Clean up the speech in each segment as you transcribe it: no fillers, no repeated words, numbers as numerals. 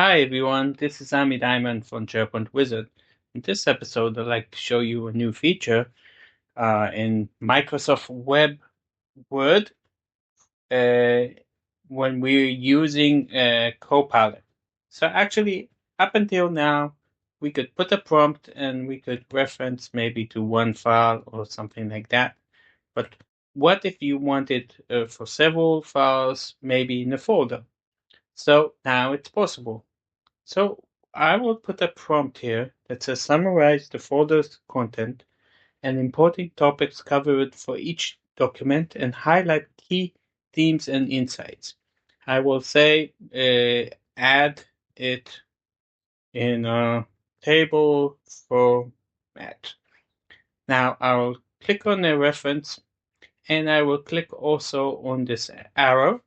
Hi everyone, this is Ami Diamond from SharePoint Wizard. In this episode, I'd like to show you a new feature in Microsoft Word uh, when we're using Copilot. So actually, up until now, we could put a prompt and we could reference maybe to one file or something like that. But what if you wanted for several files, maybe in a folder? So now it's possible. So I will put a prompt here that says summarize the folder's content and important topics covered for each document and highlight key themes and insights. I will say add it in a table format. Now I will click on the reference and I will click also on this arrow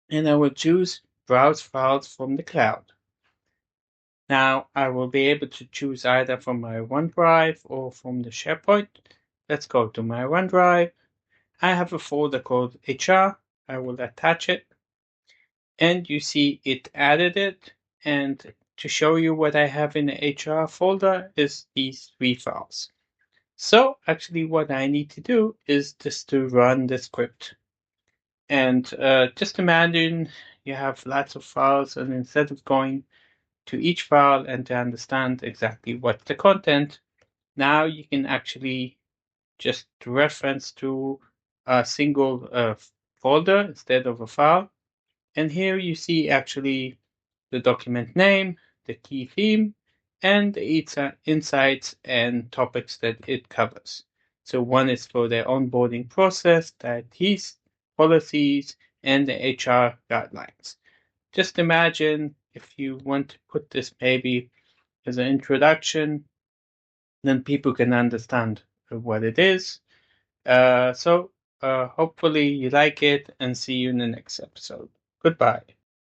and I will choose browse files from the cloud. Now I will be able to choose either from my OneDrive or from the SharePoint. Let's go to my OneDrive. I have a folder called HR. I will attach it. And you see it added it. And to show you what I have in the HR folder is these three files. So actually what I need to do is just to run the script. And just imagine you have lots of files and instead of going to each file and to understand exactly what's the content, now you can actually just reference to a single folder instead of a file. And here you see actually the document name, the key theme, and its insights and topics that it covers. So one is for the onboarding process, the IT policies, and the HR guidelines. Just imagine if you want to put this maybe as an introduction, then people can understand what it is. So hopefully you like it and see you in the next episode. Goodbye.